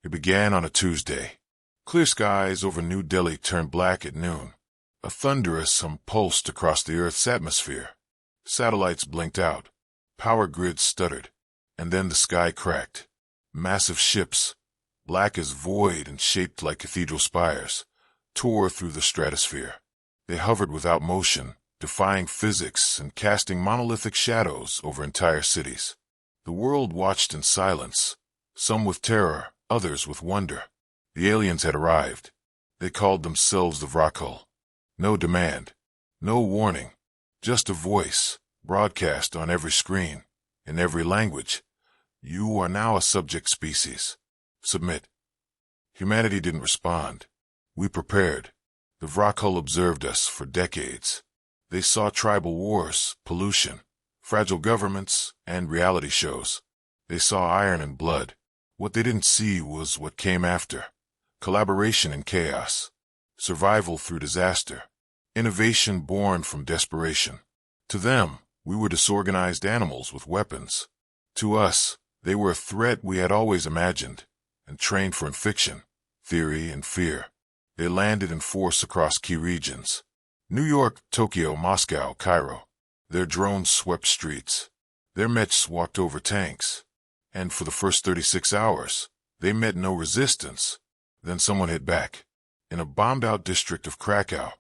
It began on a Tuesday. Clear skies over New Delhi turned black at noon. A thunderous hum pulsed across the Earth's atmosphere. Satellites blinked out. Power grids stuttered. And then the sky cracked. Massive ships, black as void and shaped like cathedral spires, tore through the stratosphere. They hovered without motion, defying physics and casting monolithic shadows over entire cities. The world watched in silence, some with terror, others with wonder. The aliens had arrived. They called themselves the Vra'kul. No demand, no warning, just a voice, broadcast on every screen, in every language. You are now a subject species. Submit. Humanity didn't respond. We prepared. The Vra'kul observed us for decades. They saw tribal wars, pollution, fragile governments, and reality shows. They saw iron and blood. What they didn't see was what came after. Collaboration in chaos. Survival through disaster. Innovation born from desperation. To them, we were disorganized animals with weapons. To us, they were a threat we had always imagined and trained for in fiction, theory, and fear. They landed in force across key regions. New York, Tokyo, Moscow, Cairo. Their drones swept streets. Their mechs walked over tanks. And for the first 36 hours, they met no resistance. Then someone hit back. In a bombed-out district of Krakow,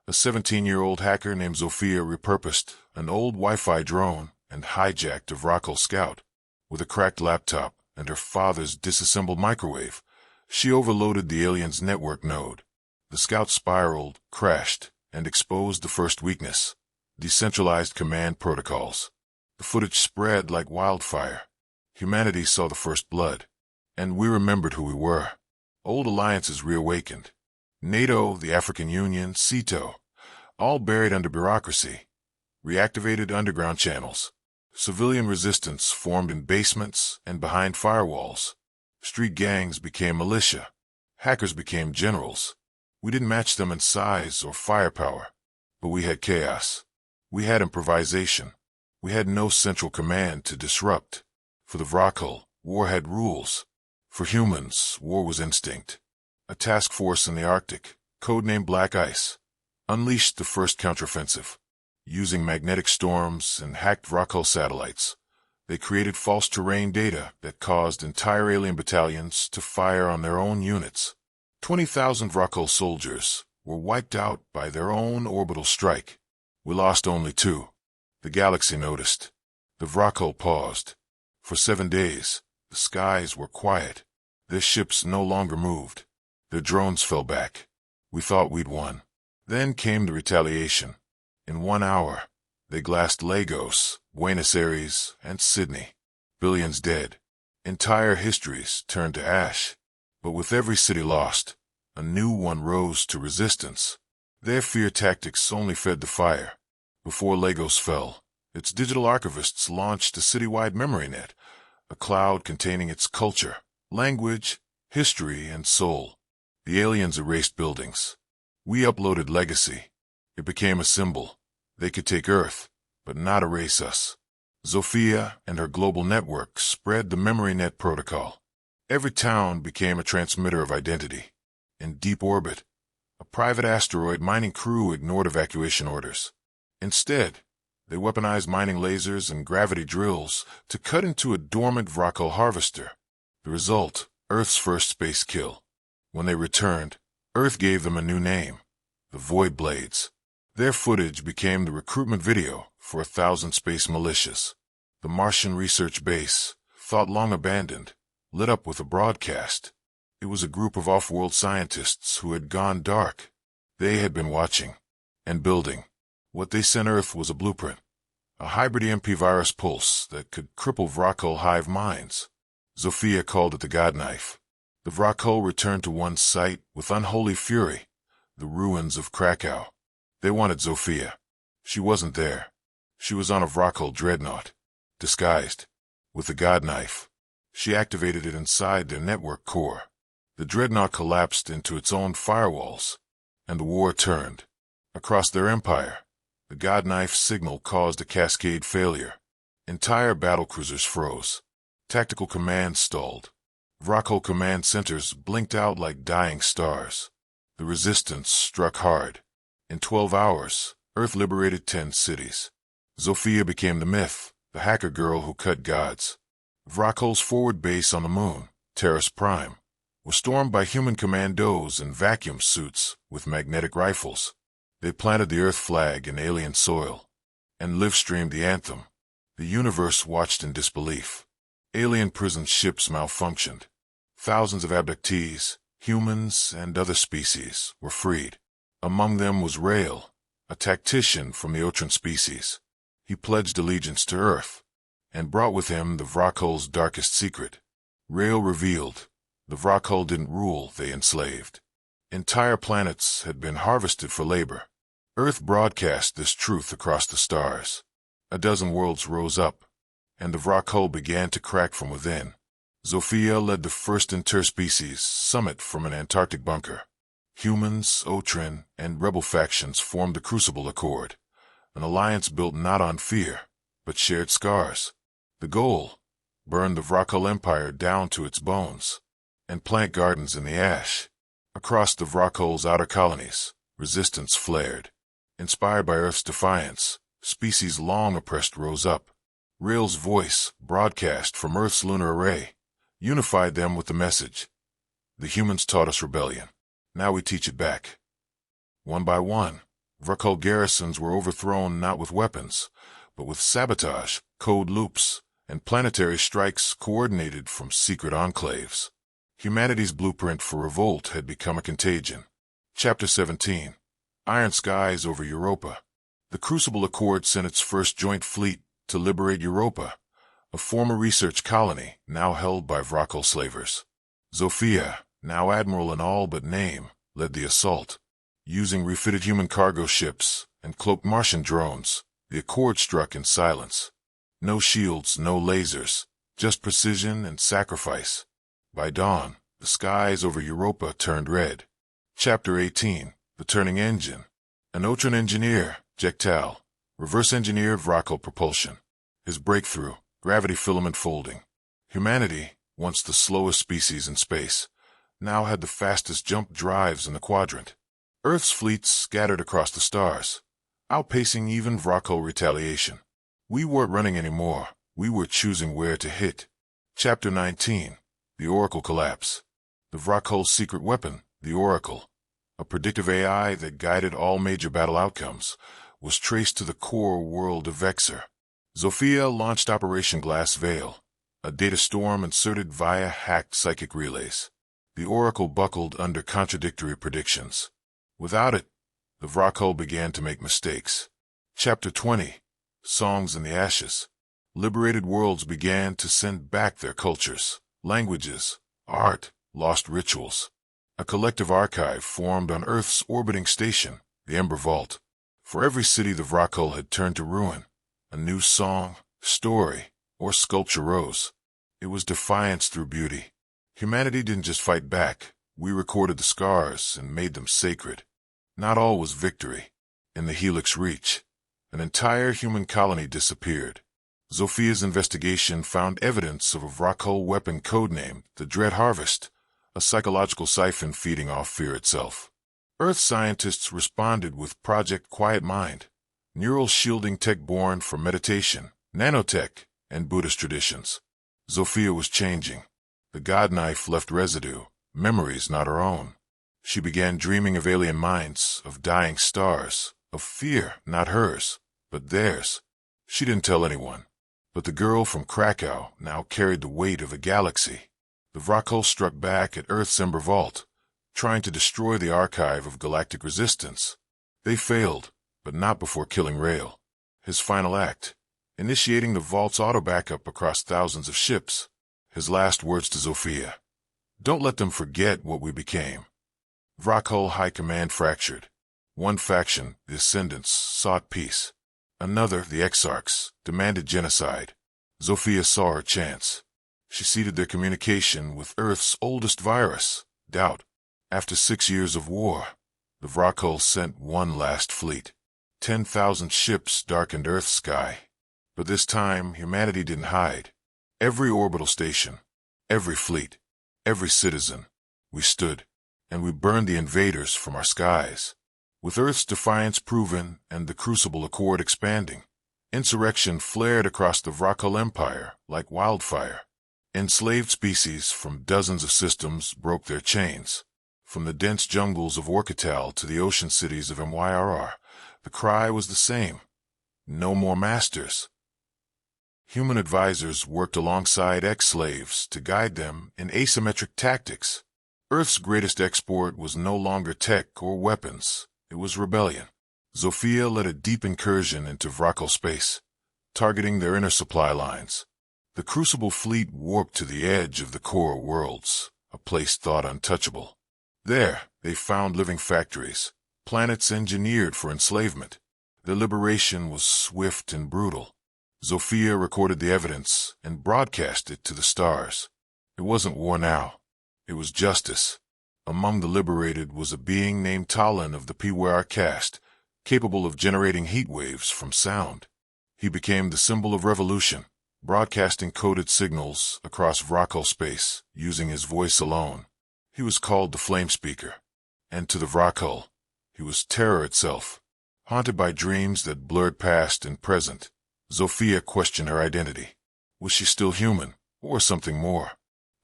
a 17-year-old hacker named Zofia repurposed an old Wi-Fi drone and hijacked a Vra'kul scout. With a cracked laptop and her father's disassembled microwave, she overloaded the alien's network node. The scout spiraled, crashed, and exposed the first weakness: decentralized command protocols. The footage spread like wildfire. Humanity saw the first blood, and we remembered who we were. Old alliances reawakened. NATO, the African Union, CETO, all buried under bureaucracy. Reactivated underground channels. Civilian resistance formed in basements and behind firewalls. Street gangs became militia. Hackers became generals. We didn't match them in size or firepower, but we had chaos. We had improvisation. We had no central command to disrupt. For the Vra'kul, war had rules. For humans, war was instinct. A task force in the Arctic, codenamed Black Ice, unleashed the first counteroffensive. Using magnetic storms and hacked Vra'kul satellites, they created false terrain data that caused entire alien battalions to fire on their own units. 20,000 Vra'kul soldiers were wiped out by their own orbital strike. We lost only 2. The galaxy noticed. The Vra'kul paused. For 7 days, the skies were quiet. Their ships no longer moved. Their drones fell back. We thought we'd won. Then came the retaliation. In 1 hour, they glassed Lagos, Buenos Aires, and Sydney. Billions dead. Entire histories turned to ash. But with every city lost, a new one rose to resistance. Their fear tactics only fed the fire. Before Lagos fell, its digital archivists launched a citywide memory net, a cloud containing its culture, language, history, and soul. The aliens erased buildings. We uploaded legacy. It became a symbol. They could take Earth, but not erase us. Zofia and her global network spread the memory net protocol. Every town became a transmitter of identity. In deep orbit, a private asteroid mining crew ignored evacuation orders. Instead, they weaponized mining lasers and gravity drills to cut into a dormant Vra'kul harvester. The result, Earth's first space kill. When they returned, Earth gave them a new name: the Void Blades. Their footage became the recruitment video for 1,000 space militias. The Martian research base, thought long abandoned, lit up with a broadcast. It was a group of off-world scientists who had gone dark. They had been watching and building. What they sent Earth was a blueprint, a hybrid EMP virus pulse that could cripple Vra'kul hive minds. Zofia called it the God Knife. The Vra'kul returned to one site with unholy fury: the ruins of Krakow. They wanted Zofia. She wasn't there. She was on a Vra'kul dreadnought, disguised, with the God Knife. She activated it inside their network core. The dreadnought collapsed into its own firewalls, and the war turned. Across their empire, the God Knife signal caused a cascade failure. Entire battlecruisers froze. Tactical commands stalled. Vra'kul command centers blinked out like dying stars. The resistance struck hard. In 12 hours, Earth liberated 10 cities. Zofia became the myth, the hacker girl who cut gods. Vra'kul's forward base on the moon, Terrace Prime, was stormed by human commandos in vacuum suits with magnetic rifles. They planted the Earth flag in alien soil and live-streamed the anthem. The universe watched in disbelief. Alien prison ships malfunctioned. Thousands of abductees, humans and other species, were freed. Among them was Rael, a tactician from the Otran species. He pledged allegiance to Earth and brought with him the Vra'kul's darkest secret. Rael revealed, the Vra'kul didn't rule, they enslaved. Entire planets had been harvested for labor. Earth broadcast this truth across the stars. A dozen worlds rose up, and the Vra'kul began to crack from within. Zofia led the first interspecies summit from an Antarctic bunker. Humans, Otran, and rebel factions formed the Crucible Accord, an alliance built not on fear, but shared scars. The goal: burn the Vra'kul Empire down to its bones, and plant gardens in the ash. Across the Vra'kul's outer colonies, resistance flared. Inspired by Earth's defiance, species long oppressed rose up. Rael's voice, broadcast from Earth's lunar array, unified them with the message: the humans taught us rebellion. Now we teach it back. One by one, Vra'kul garrisons were overthrown not with weapons, but with sabotage, code loops, and planetary strikes coordinated from secret enclaves. Humanity's blueprint for revolt had become a contagion. Chapter 17. Iron Skies over Europa. The Crucible Accord sent its first joint fleet to liberate Europa, a former research colony now held by Vra'kul slavers. Zofia, now admiral in all but name, led the assault. Using refitted human cargo ships and cloaked Martian drones, the Accord struck in silence. No shields, no lasers, just precision and sacrifice. By dawn, the skies over Europa turned red. Chapter 18. The Turning Engine. An Otran engineer, Jektal, reverse-engineered Vra'kul propulsion. His breakthrough, gravity filament folding. Humanity, once the slowest species in space, now had the fastest jump drives in the quadrant. Earth's fleets scattered across the stars, outpacing even Vra'kul retaliation. We weren't running anymore, we were choosing where to hit. Chapter 19. The Oracle Collapse. The Vra'kul's secret weapon, the Oracle, a predictive AI that guided all major battle outcomes, was traced to the core world of Vexor. Zofia launched Operation Glass Veil, a data storm inserted via hacked psychic relays. The Oracle buckled under contradictory predictions. Without it, the Vra'kul began to make mistakes. Chapter 20. Songs in the Ashes. Liberated worlds began to send back their cultures, languages, art, lost rituals. A collective archive formed on Earth's orbiting station, the Ember Vault. For every city the Vra'kul had turned to ruin, a new song, story, or sculpture rose. It was defiance through beauty. Humanity didn't just fight back, we recorded the scars and made them sacred. Not all was victory. In the Helix Reach, an entire human colony disappeared. Zofia's investigation found evidence of a Vra'kul weapon codenamed the Dread Harvest, a psychological siphon feeding off fear itself. Earth scientists responded with Project Quiet Mind, neural shielding tech born from meditation, nanotech, and Buddhist traditions. Zofia was changing. The God knife left residue, memories not her own. She began dreaming of alien minds, of dying stars, of fear not hers, but theirs. She didn't tell anyone. But the girl from Krakow now carried the weight of a galaxy. The Vra'kul struck back at Earth's Ember Vault, trying to destroy the archive of galactic resistance. They failed, but not before killing Rael. His final act, initiating the Vault's auto-backup across thousands of ships. His last words to Zofia: "Don't let them forget what we became." Vra'kul High Command fractured. One faction, the Ascendants, sought peace. Another, the Exarchs, demanded genocide. Zofia saw her chance. She seeded their communication with Earth's oldest virus, doubt. After 6 years of war, the Vra'kul sent one last fleet. 10,000 ships darkened Earth's sky. But this time, humanity didn't hide. Every orbital station, every fleet, Every citizen. We stood, and we burned the invaders from our skies. With Earth's defiance proven and the Crucible Accord expanding, insurrection flared across the Vra'kul Empire like wildfire. Enslaved species from dozens of systems broke their chains. From the dense jungles of Orcatal to the ocean cities of MYRR, the cry was the same. No more masters. Human advisors worked alongside ex-slaves to guide them in asymmetric tactics. Earth's greatest export was no longer tech or weapons. It was rebellion. Zofia led a deep incursion into Vra'kul space, targeting their inner supply lines. The Crucible fleet warped to the edge of the core worlds, a place thought untouchable. There, they found living factories, planets engineered for enslavement. Their liberation was swift and brutal. Zofia recorded the evidence and broadcast it to the stars. It wasn't war now. It was justice. Among the liberated was a being named Talon of the PWR caste, capable of generating heat waves from sound. He became the symbol of revolution, broadcasting coded signals across Vra'kul space using his voice alone. He was called the Flame Speaker, and to the Vra'kul, he was terror itself. Haunted by dreams that blurred past and present, Zofia questioned her identity. Was she still human, or something more?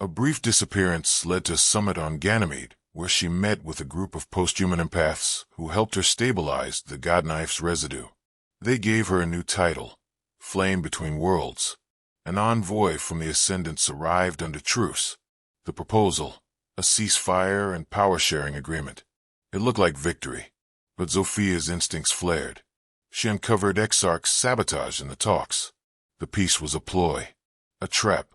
A brief disappearance led to a summit on Ganymede, where she met with a group of post-human empaths who helped her stabilize the Godknife's residue. They gave her a new title, Flame Between Worlds. An envoy from the Ascendants arrived under truce. The proposal, a ceasefire and power-sharing agreement. It looked like victory, but Zofia's instincts flared. She uncovered Exarch's sabotage in the talks. The peace was a ploy, a trap,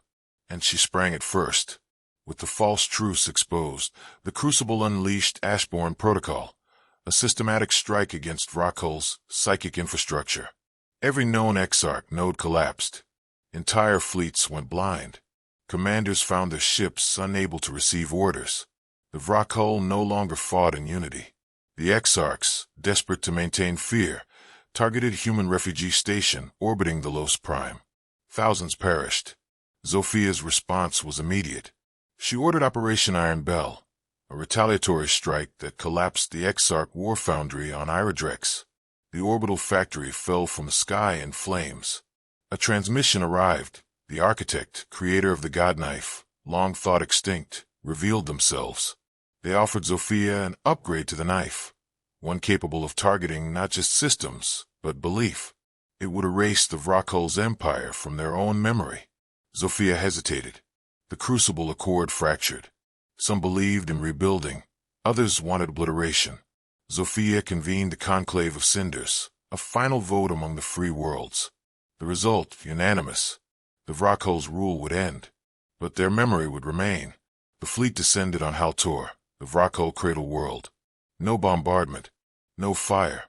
and she sprang it first. With the false truce exposed, the Crucible unleashed Ashborn Protocol, a systematic strike against Vra'kul's psychic infrastructure. Every known Exarch node collapsed. Entire fleets went blind. Commanders found their ships unable to receive orders. The Vra'kul no longer fought in unity. The Exarchs, desperate to maintain fear, targeted human refugee station orbiting the Los Prime. Thousands perished. Zofia's response was immediate. She ordered Operation Iron Bell, a retaliatory strike that collapsed the Exarch war foundry on Irodrex. The orbital factory fell from the sky in flames. A transmission arrived. The architect, creator of the Godknife, long thought extinct, revealed themselves. They offered Zofia an upgrade to the knife, one capable of targeting not just systems, but belief. It would erase the Vra'kul's empire from their own memory. Zofia hesitated. The Crucible Accord fractured. Some believed in rebuilding, others wanted obliteration. Zofia convened a conclave of cinders, a final vote among the free worlds. The result, unanimous. The Vra'kul's rule would end, but their memory would remain. The fleet descended on Haltor, the Vra'kul cradle world. No bombardment, no fire.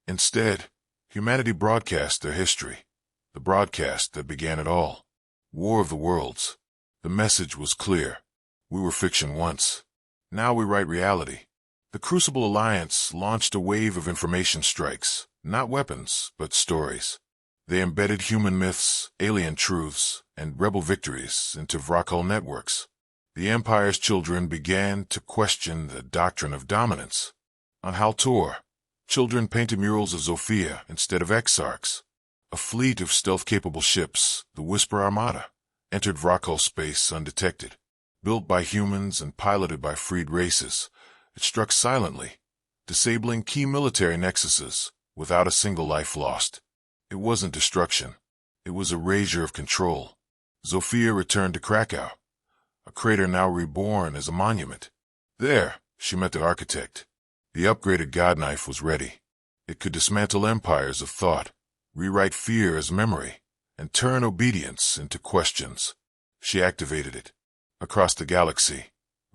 Instead, humanity broadcast their history, the broadcast that began it all. War of the Worlds. The message was clear. We were fiction once. Now we write reality. The Crucible Alliance launched a wave of information strikes, not weapons, but stories. They embedded human myths, alien truths, and rebel victories into Vra'kul networks. The Empire's children began to question the doctrine of dominance. On Haltor, children painted murals of Zofia instead of Exarchs. A fleet of stealth-capable ships, the Whisper Armada, entered Vra'kul space undetected. Built by humans and piloted by freed races, it struck silently, disabling key military nexuses without a single life lost. It wasn't destruction. It was erasure of control. Zofia returned to Krakow, a crater now reborn as a monument. There, she met the architect. The upgraded Godknife was ready. It could dismantle empires of thought, rewrite fear as memory, and turn obedience into questions. She activated it. Across the galaxy,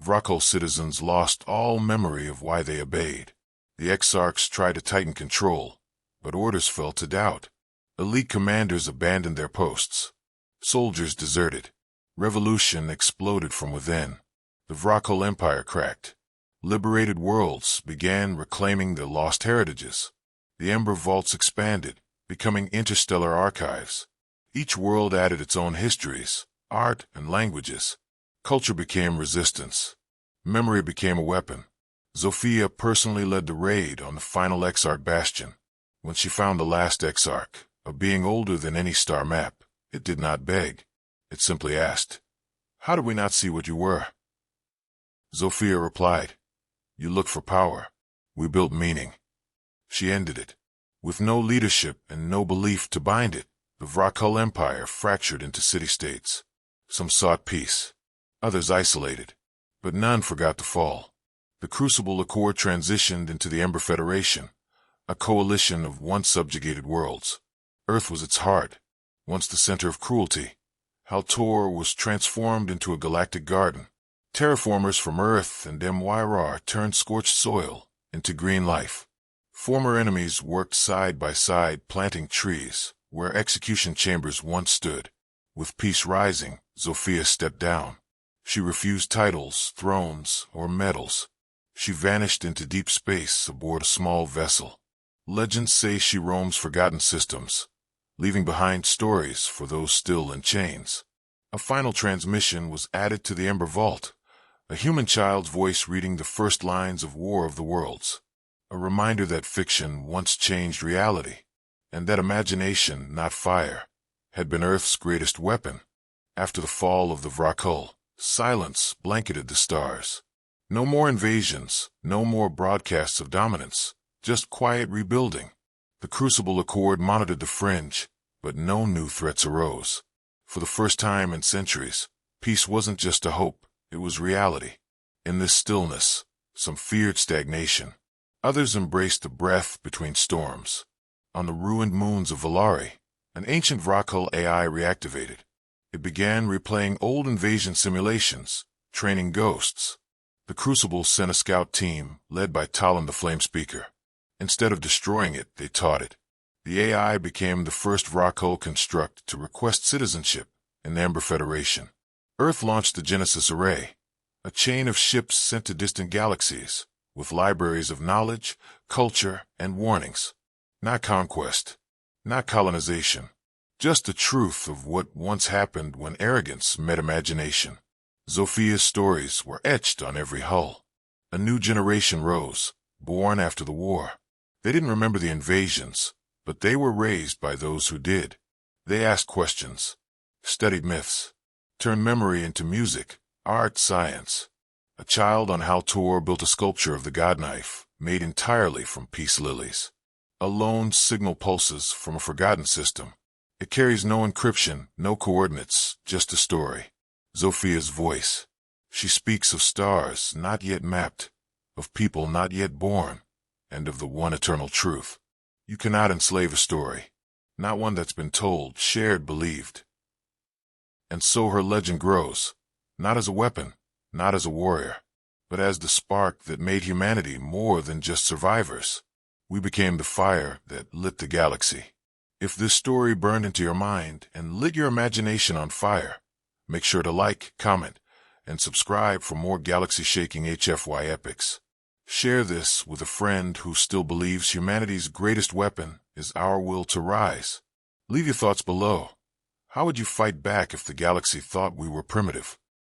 Vra'kul citizens lost all memory of why they obeyed. The Exarchs tried to tighten control, but orders fell to doubt. Elite commanders abandoned their posts. Soldiers deserted. Revolution exploded from within. The Vra'kul Empire cracked. Liberated worlds began reclaiming their lost heritages. The Ember Vaults expanded, becoming interstellar archives. Each world added its own histories, art, and languages. Culture became resistance. Memory became a weapon. Zofia personally led the raid on the final Exarch bastion. When she found the last Exarch, a being older than any star map, it did not beg. It simply asked, "How did we not see what you were?" Zofia replied, "You look for power. We built meaning." She ended it. With no leadership and no belief to bind it, the Vra'kul Empire fractured into city-states. Some sought peace. Others isolated. But none forgot to fall. The Crucible Accord transitioned into the Ember Federation, a coalition of once subjugated worlds. Earth was its heart, once the center of cruelty. Haltor was transformed into a galactic garden. Terraformers from Earth and MYR turned scorched soil into green life. Former enemies worked side by side planting trees where execution chambers once stood. With peace rising, Zofia stepped down. She refused titles, thrones, or medals. She vanished into deep space aboard a small vessel. Legends say she roams forgotten systems, leaving behind stories for those still in chains. A final transmission was added to the Ember Vault, a human child's voice reading the first lines of War of the Worlds. A reminder that fiction once changed reality, and that imagination, not fire, had been Earth's greatest weapon. After the fall of the Vra'kul, silence blanketed the stars. No more invasions, no more broadcasts of dominance, just quiet rebuilding. The Crucible Accord monitored the fringe, but no new threats arose. For the first time in centuries, peace wasn't just a hope, it was reality. In this stillness, some feared stagnation. Others embraced the breath between storms. On the ruined moons of Valari, an ancient Vra'kul AI reactivated. It began replaying old invasion simulations, training ghosts. The Crucible sent a scout team, led by Talon the Flame Speaker. Instead of destroying it, they taught it. The AI became the first Vra'kul construct to request citizenship in the Ember Federation. Earth launched the Genesis Array, a chain of ships sent to distant galaxies, with libraries of knowledge, culture, and warnings. Not conquest, not colonization, just the truth of what once happened when arrogance met imagination. Zofia's stories were etched on every hull. A new generation rose, born after the war. They didn't remember the invasions, but they were raised by those who did. They asked questions, studied myths, turned memory into music, art, science. A child on Haltor built a sculpture of the God Knife, made entirely from peace lilies. A lone signal pulses from a forgotten system. It carries no encryption, no coordinates, just a story. Zofia's voice. She speaks of stars not yet mapped, of people not yet born, and of the one eternal truth. You cannot enslave a story, not one that's been told, shared, believed. And so her legend grows, not as a weapon, not as a warrior, but as the spark that made humanity more than just survivors. We became the fire that lit the galaxy. If this story burned into your mind and lit your imagination on fire, make sure to like, comment, and subscribe for more galaxy-shaking HFY epics. Share this with a friend who still believes humanity's greatest weapon is our will to rise. Leave your thoughts below. How would you fight back if the galaxy thought we were primitive?